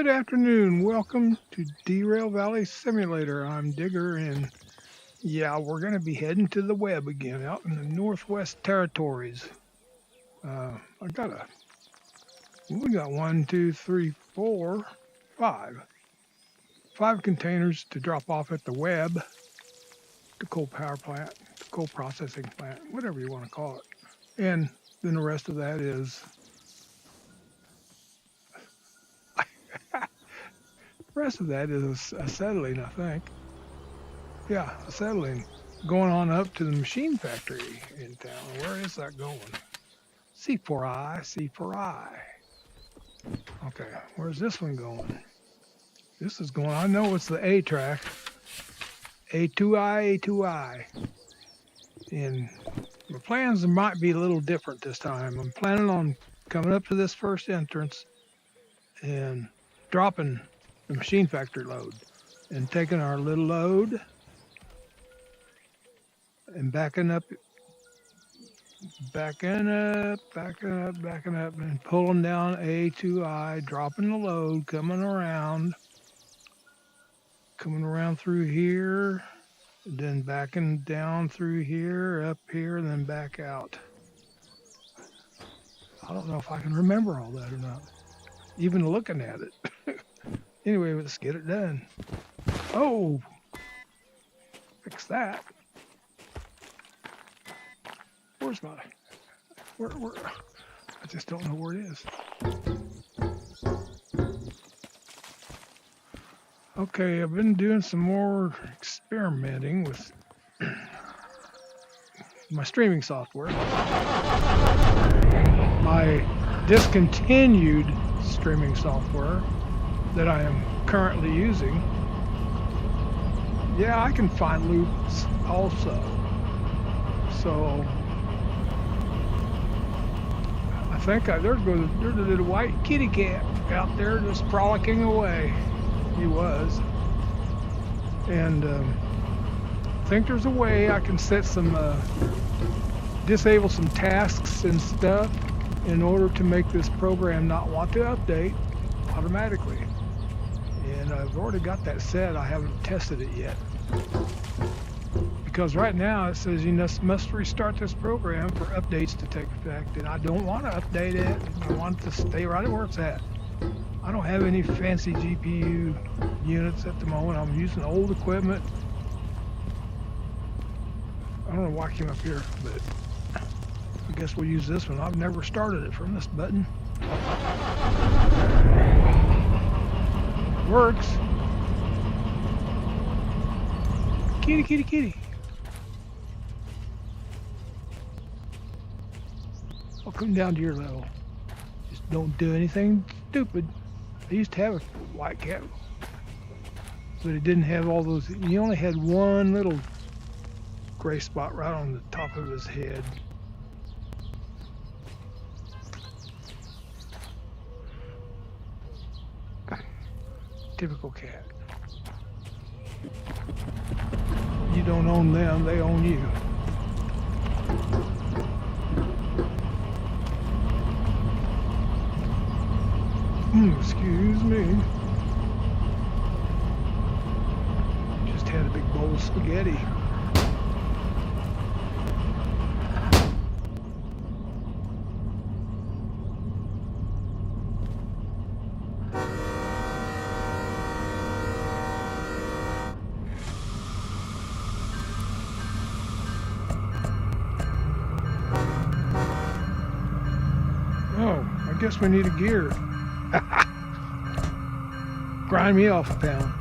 Good afternoon. Welcome to Derail Valley Simulator. I'm Digger, and yeah, we're going to be heading to the web again out in the Northwest Territories. We got 5 containers to drop off at the web, the coal power plant, the coal processing plant, whatever you want to call it. And then the rest of that is acetylene, I think. Yeah, acetylene. Going on up to the machine factory in town. Where is that going? C4I. Okay, where's this one going? This is going, I know it's the A track. A2I. And my plans might be a little different this time. I'm planning on coming up to this first entrance and dropping the machine factory load and taking our little load and backing up and pulling down A2I, dropping the load, coming around through here, then backing down through here, up here, and then back out. I don't know if I can remember all that or not, even looking at it. Anyway, let's get it done. Oh, fix that. Where? I just don't know where it is. Okay, I've been doing some more experimenting with my streaming software. My discontinued streaming software that I am currently using. Yeah, I can find loops also. So I think there's a little white kitty cat out there just frolicking away. He was. And I think there's a way I can set some, disable some tasks and stuff in order to make this program not want to update automatically. And I've already got that set. I haven't tested it yet. Because right now it says you must restart this program for updates to take effect. And I don't want to update it. I want it to stay right where it's at. I don't have any fancy GPU units at the moment. I'm using old equipment. I don't know why I came up here, but I guess we'll use this one. I've never started it from this button. Works. Kitty. I'll come down to your level. Just don't do anything stupid. I used to have a white cat, but it didn't have all those. He only had one little gray spot right on the top of his head. Typical cat. You don't own them, they own you. Excuse me. Just had a big bowl of spaghetti. Oh, I guess we need a gear. Grind me off a pound.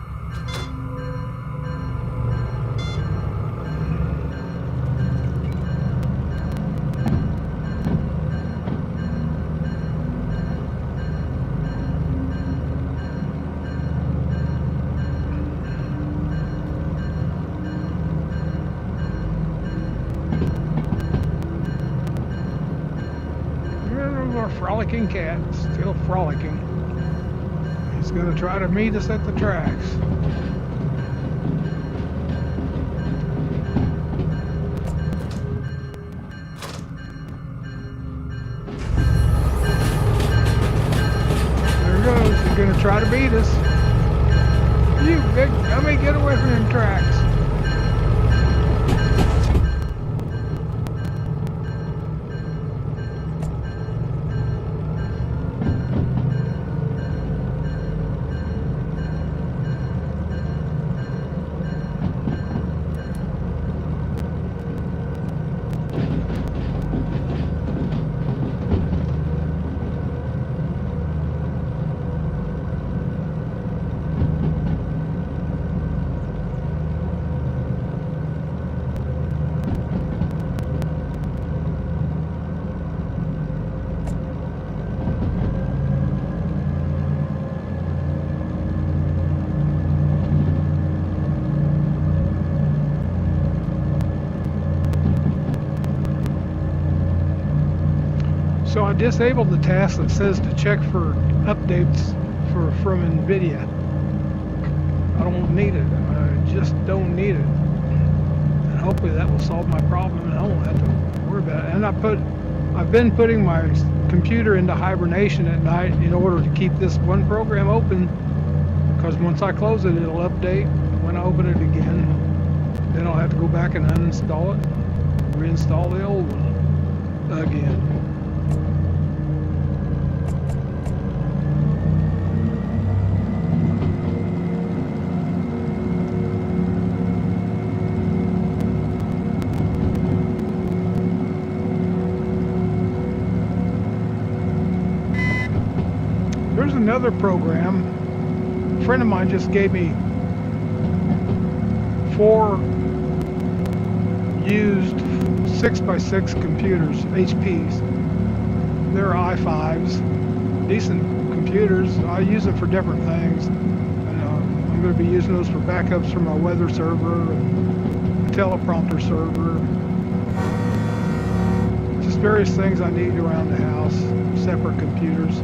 Our frolicking cat, still frolicking. He's going to try to meet us at the tracks. There he goes. He's going to try to beat us. You big, let me get away from them tracks. So I disabled the task that says to check for updates from NVIDIA. I don't need it. I just don't need it. And hopefully that will solve my problem and I won't have to worry about it. And I've been putting my computer into hibernation at night in order to keep this one program open, because once I close it, it'll update. When I open it again, then I'll have to go back and uninstall it, reinstall the old one again. There's another program. A friend of mine just gave me 4 used 6x6 computers, HPs. They're i5s, decent computers. I use them for different things. And, I'm going to be using those for backups for my weather server and teleprompter server. Just various things I need around the house, separate computers.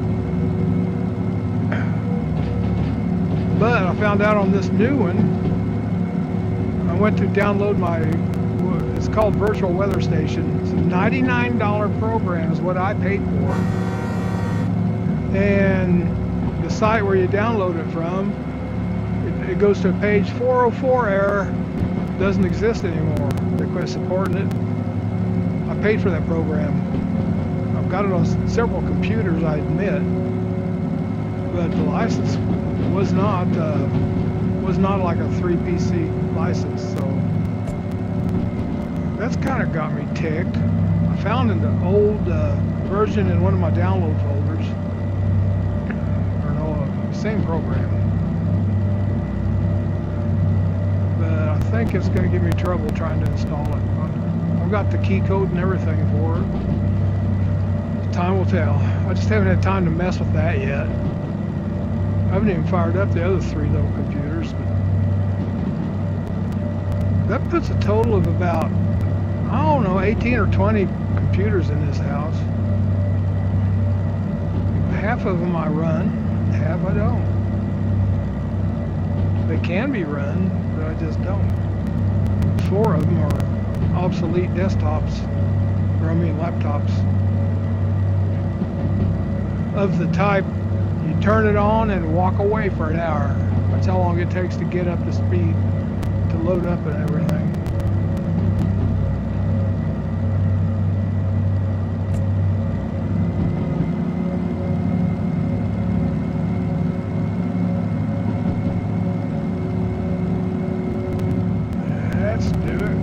But I found out on this new one, I went to download it's called Virtual Weather Station. It's a $99 program is what I paid for. And the site where you download it from, it goes to a page 404 error, doesn't exist anymore. They quit supporting it. I paid for that program. I've got it on several computers, I admit, but the license was not like a 3 PC license, so that's kind of got me ticked. I found an old version in one of my download folders, or no, same program, but I think it's going to give me trouble trying to install it. I've got the key code and everything for it. Time will tell. I just haven't had time to mess with that yet. I haven't even fired up the other 3 little computers, but that puts a total of about, I don't know, 18 or 20 computers in this house. Half of them I run, half I don't. They can be run, but I just don't. 4 of them are obsolete desktops, or I mean laptops, of the type you turn it on and walk away for an hour. That's how long it takes to get up to speed, to load up and everything. Let's do it.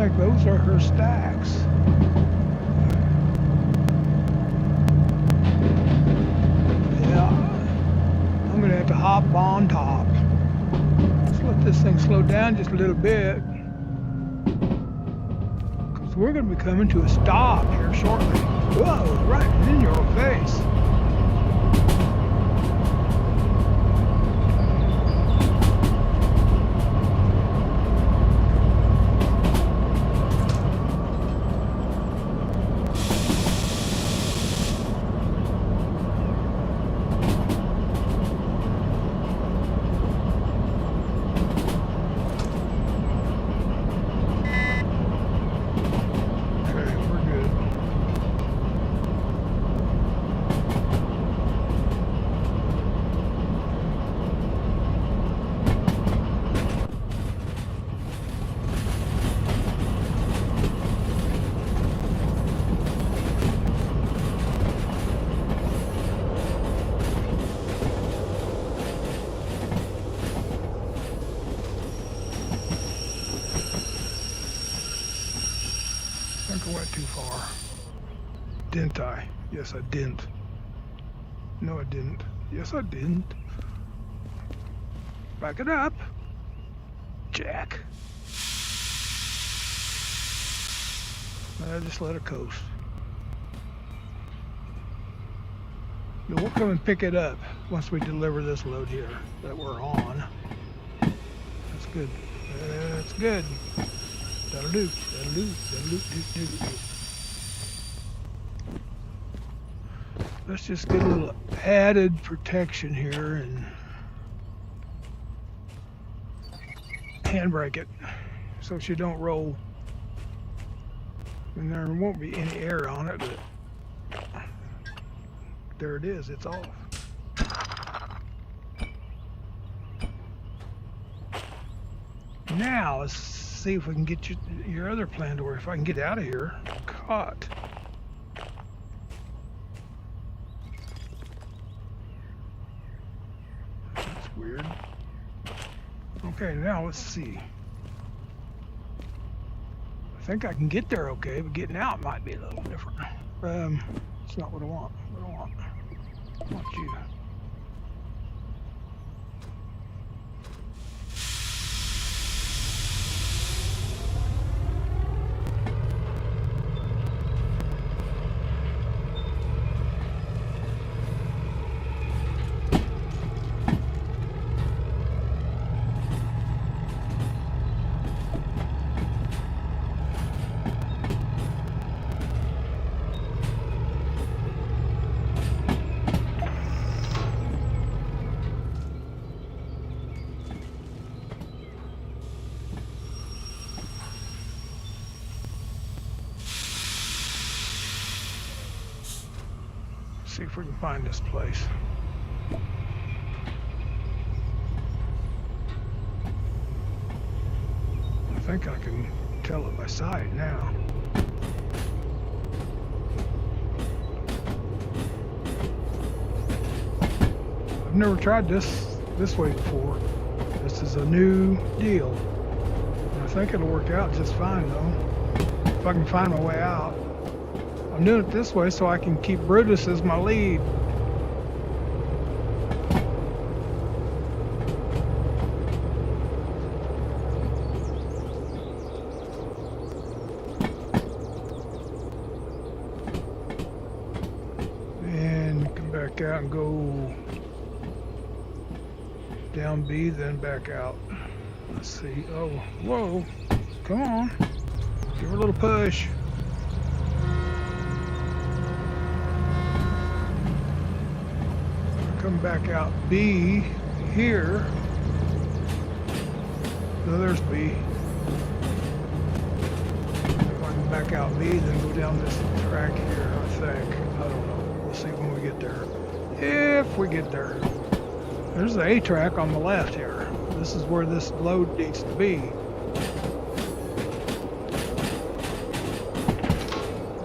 like those are her stacks. Yeah, I'm gonna have to hop on top. Let's let this thing slow down just a little bit, because we're gonna be coming to a stop here shortly. Whoa, right in your face. I think I went too far. Didn't I? Yes, I didn't. No, I didn't. Yes, I didn't. Back it up. Jack. I just let it coast. Then we'll come and pick it up once we deliver this load here that we're on. That's good. That's good. That'll do. That'll do. That'll do. Let's just get a little added protection here and handbrake it so she don't roll. And there won't be any air on it, but there it is. It's off. Now let's see if we can get your other plan to work. If I can get out of here, caught. That's weird. Okay, now let's see. I think I can get there okay, but getting out might be a little different. It's not what I want. What I want. I want you. See if we can find this place. I think I can tell it by sight now. I've never tried this way before. This is a new deal. And I think it'll work out just fine though, if I can find my way out. I'm doing it this way so I can keep Brutus as my lead. And come back out and go down B, then back out. Let's see. Oh, whoa. Come on. Give her a little push. Come back out B here. So there's B. If I can back out B, then go down this track here, I think. I don't know. We'll see when we get there. If we get there. There's the A track on the left here. This is where this load needs to be.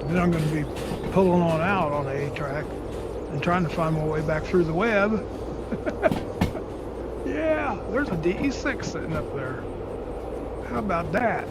Then I'm going to be pulling on out on the A track and trying to find my way back through the web. Yeah, there's a DE6 sitting up there. How about that?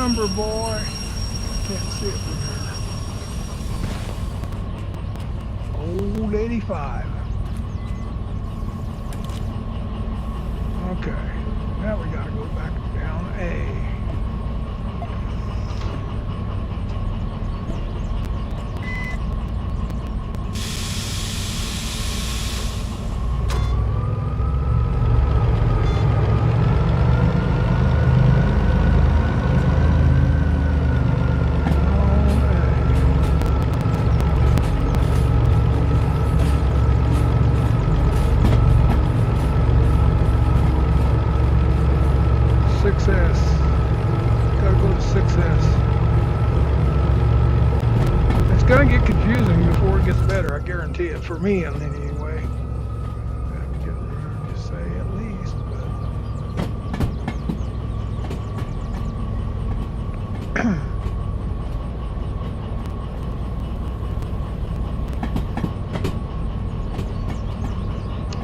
number, boy. Can't see it from here. Old 85. Okay. Now we gotta go back down A. For me, in any way. I can't remember to say at least, but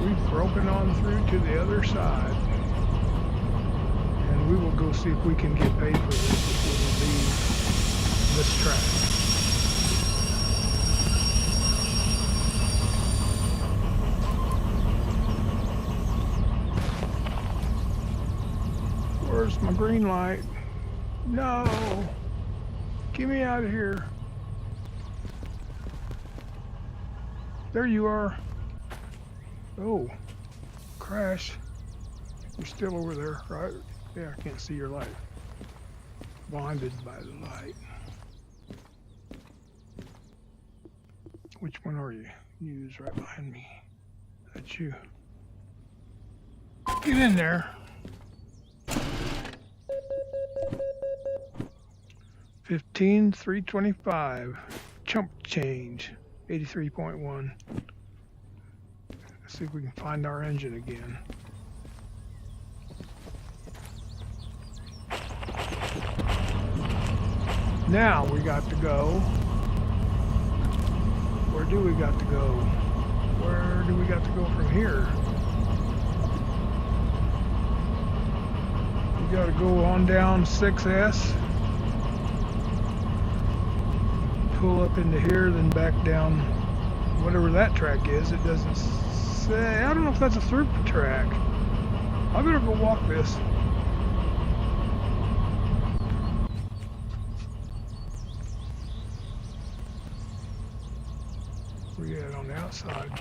we've broken on through to the other side, and we will go see if we can get paid for this before we leave this track. Where's my green light? No! Get me out of here. There you are. Oh, crash. You're still over there, right? Yeah, I can't see your light. Blinded by the light. Which one are you? You's right behind me. That's you. Get in there. 15,325. Chump change. 83.1. Let's see if we can find our engine again. Now we got to go. Where do we got to go? Where do we got to go from here? We got to go on down 6S. Pull up into here, then back down whatever that track is. It doesn't say. I don't know if that's a through track. I better go walk this. Where you at on the outside?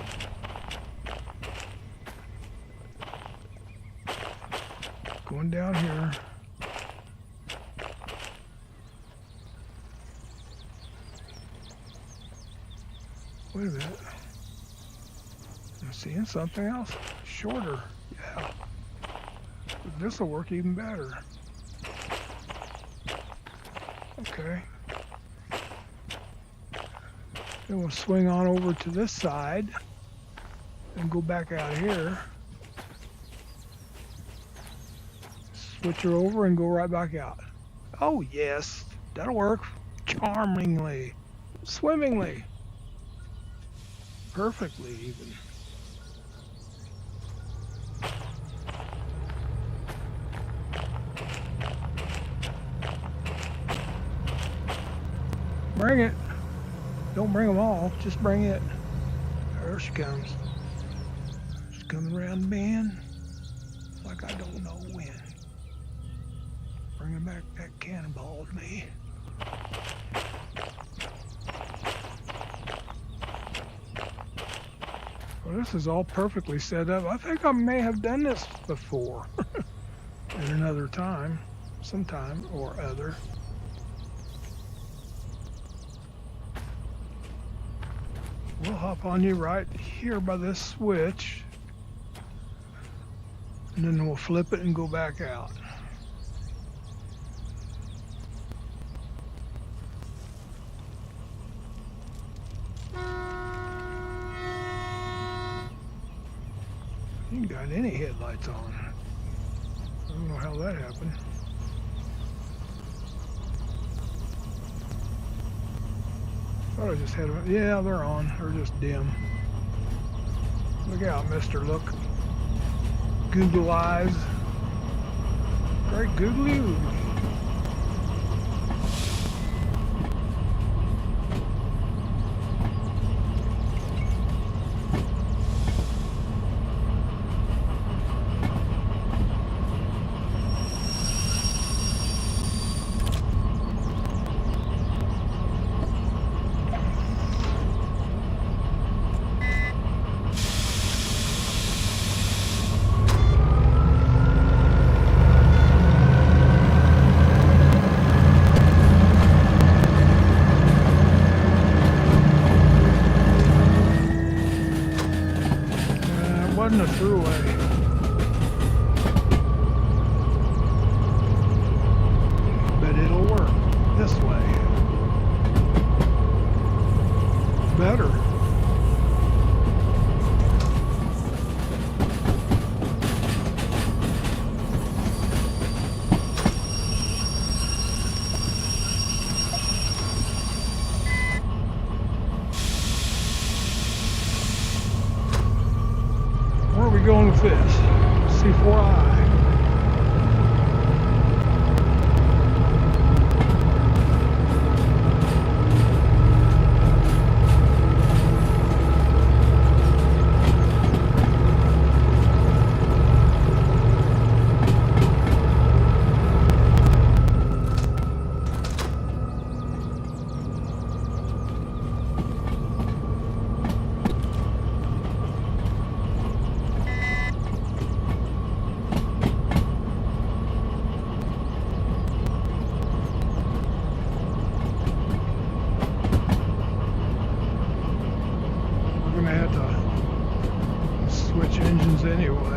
Going down here. Wait a minute. I'm seeing something else. Shorter. Yeah. This will work even better. Okay. Then we'll swing on over to this side and go back out here. Switch her over and go right back out. Oh yes, that'll work charmingly, swimmingly. Perfectly even. Bring it. Don't bring them all, just bring it. There she comes. She's coming around the bend like I don't know when. Bringing back that cannonball to me. Well, this is all perfectly set up. I think I may have done this before at another time, sometime or other. We'll hop on you right here by this switch, and then we'll flip it and go back out. You ain't got any headlights on. I don't know how that happened. Thought I just had them. Yeah, they're on. They're just dim. Look out, mister. Look. Google eyes. Great googly oogly. than the throughway. But it'll work this way. Better. Where are we going with this? C4I. We're gonna have to switch engines anyway.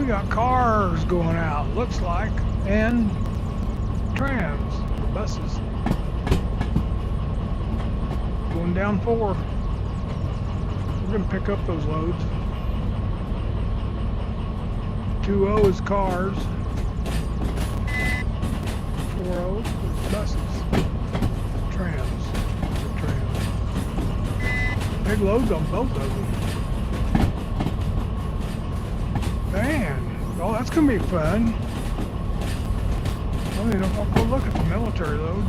We got cars going out, looks like, and trams, buses. Going down 4. We're going to pick up those loads. 2-0 is cars. 4-0 is buses. Trams. Big loads on both of them. Man, oh, that's going to be fun. I'll go look at the military load.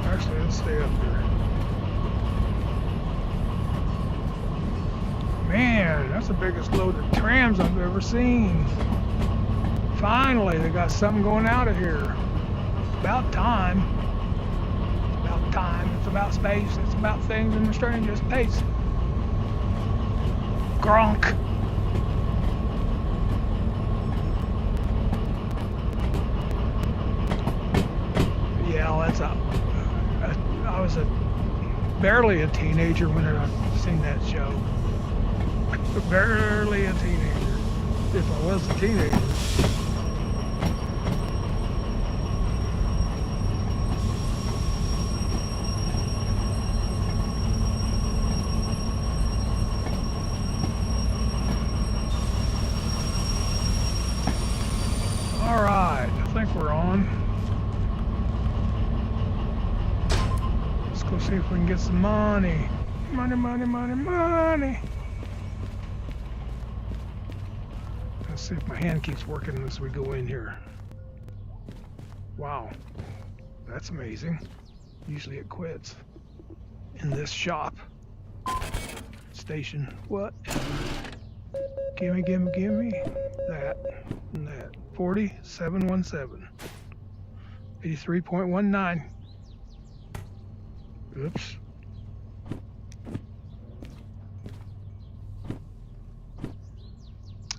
Actually, let's stay up there. Man, that's the biggest load of trams I've ever seen. Finally, they got something going out of here. About time. It's about time. It's about space. It's about things in the strangest pace. Gronk. Yeah, that's I was barely a teenager when I seen that show. Barely a teenager. If I was a teenager. All right, I think we're on. Let's go see if we can get some money. Money, money, money, money. Let's see if my hand keeps working as we go in here. Wow, that's amazing. Usually it quits. In this shop. Station. What? Gimme, gimme, gimme. That and that. 4717. 83.19. Oops.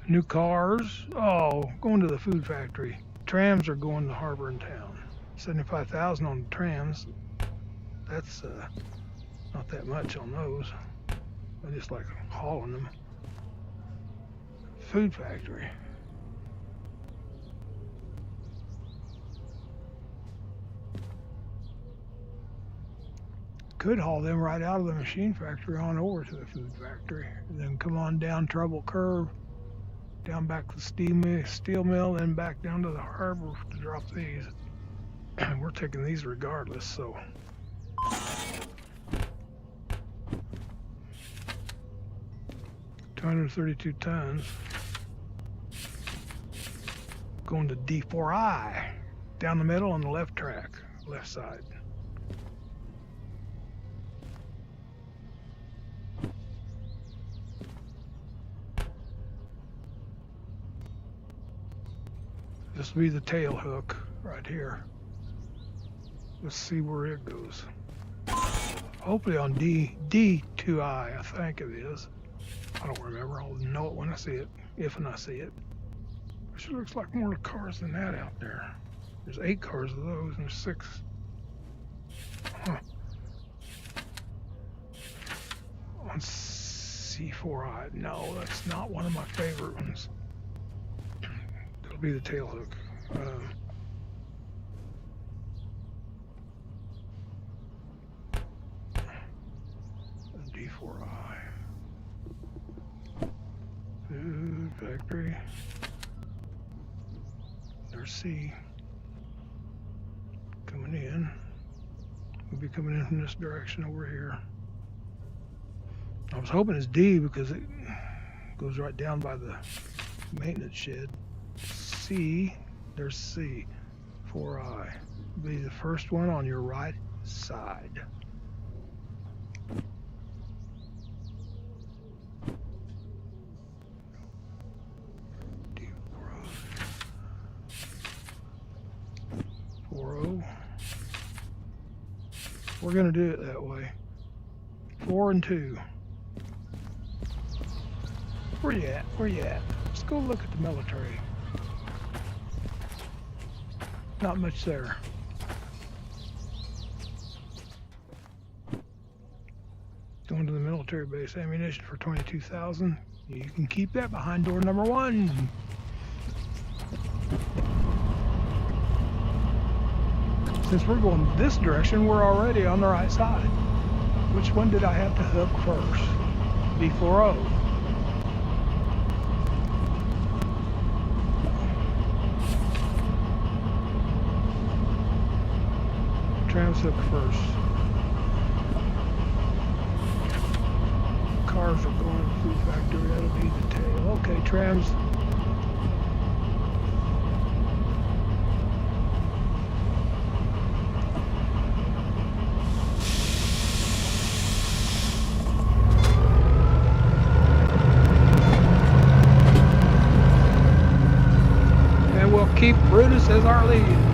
New cars. Oh, going to the food factory. Trams are going to Harbor and Town. 75,000 on the trams. That's not that much on those. I just like hauling them. Food factory. Could haul them right out of the machine factory on over to the food factory, and then come on down Trouble Curve, down back to the steel mill, then back down to the harbor to drop these. We're taking these regardless, so. 232 tons. Going to D4I, down the middle on the left track, left side. This will be the tail hook right here. Let's see where it goes. Hopefully on D2I, I think it is. I don't remember. I'll know it when I see it, if and I see it. It sure looks like more cars than that out there. There's 8 cars of those, and there's 6. Huh. On C4I, no, that's not one of my favorite ones. It'll be the tail hook. D4I. Food factory. There's C. Coming in. We'll be coming in from this direction over here. I was hoping it's D because it goes right down by the maintenance shed. C, there's C. 4I. Be the first one on your right side. D4I. 40. We're gonna do it that way. 4 and 2. Where you at? Where you at? Let's go look at the military. Not much there. Going to the military base. Ammunition for 22,000. You can keep that behind door number 1. Since we're going this direction, we're already on the right side. Which one did I have to hook first? B40. Trams hook first. Cars are going through factory, that'll be the tail. Okay, trams. And we'll keep Brutus as our lead.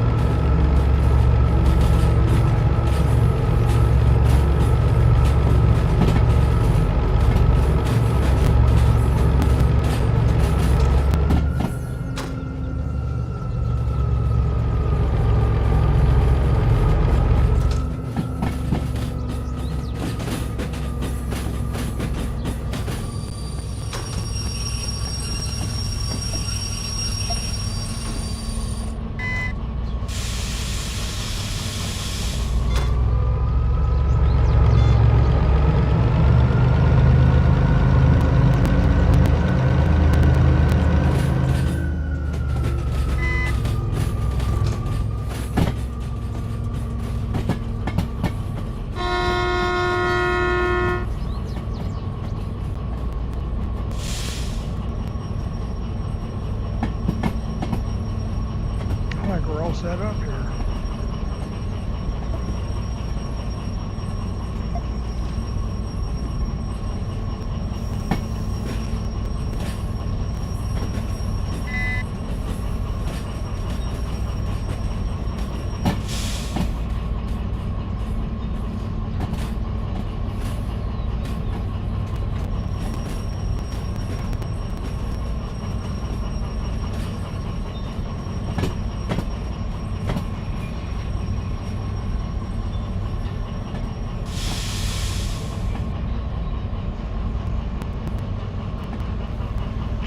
We're all set up here.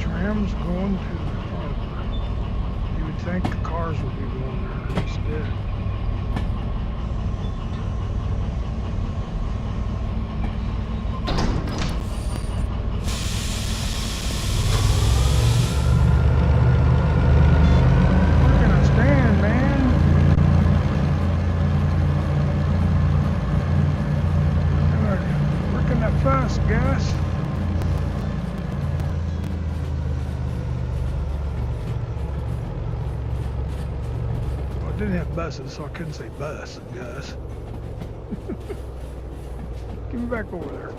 Trams going to the harbor. You would think the cars would be going there instead. Where can I stand, man? Where can that fuss, Gus? I didn't have buses, so I couldn't say bus, Gus. Get me back over there.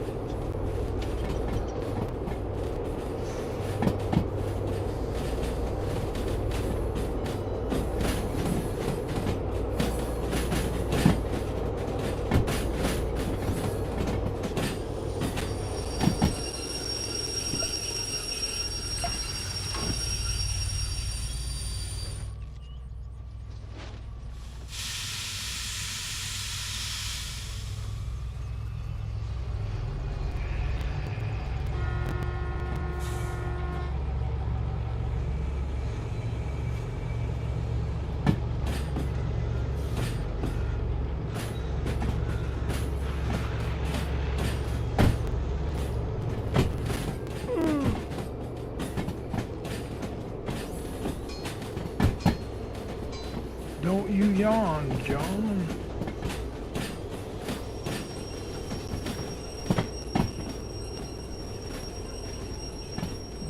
Don't you yawn, John.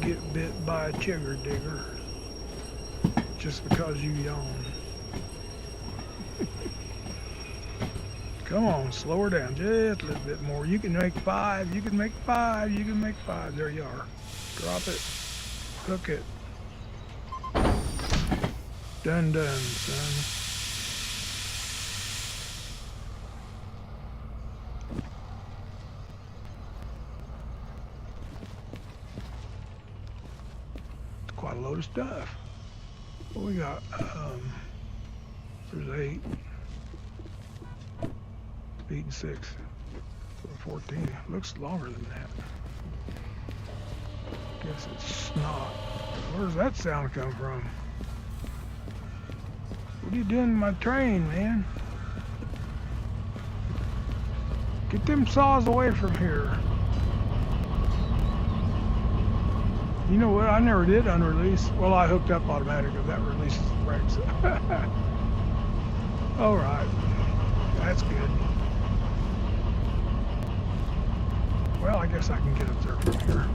Get bit by a chigger digger just because you yawn. Come on, slow her down just a little bit more. You can make 5, you can make 5, you can make 5. There you are. Drop it, hook it. Done, son. Quite a load of stuff. What we got? There's 8. 8 and 6. 14. Looks longer than that. Guess it's snot. Where's that sound come from? What are you doing to my train, man? Get them saws away from here. You know what? I never did unrelease. Well, I hooked up automatically. That releases the brakes. All right. That's good. Well, I guess I can get up there from here.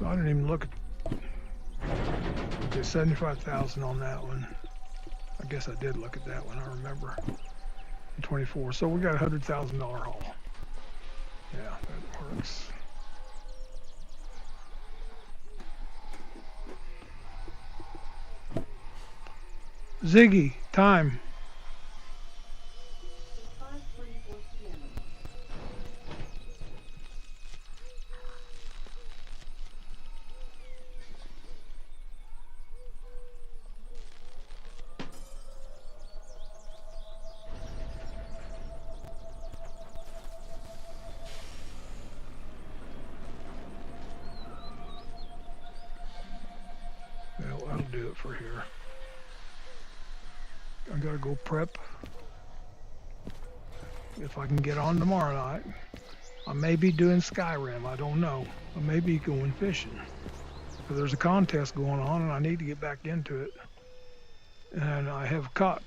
I didn't even look at. Okay, 75,000 on that one. I guess I did look at that one. I remember. 24. So we got a $100,000 haul. Yeah, that works. Ziggy, time. Well, that'll do it for here. I gotta go prep. If I can get on tomorrow night. I may be doing Skyrim, I don't know. I may be going fishing. But there's a contest going on and I need to get back into it. And I have caught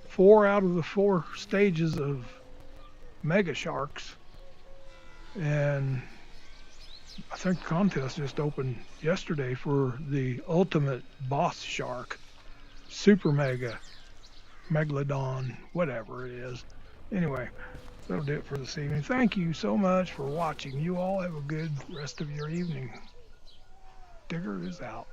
4 out of the 4 stages of mega sharks. And I think the contest just opened yesterday for the ultimate boss shark. Super mega, megalodon, whatever it is. Anyway, that'll do it for this evening. Thank you so much for watching. You all have a good rest of your evening. Digger is out.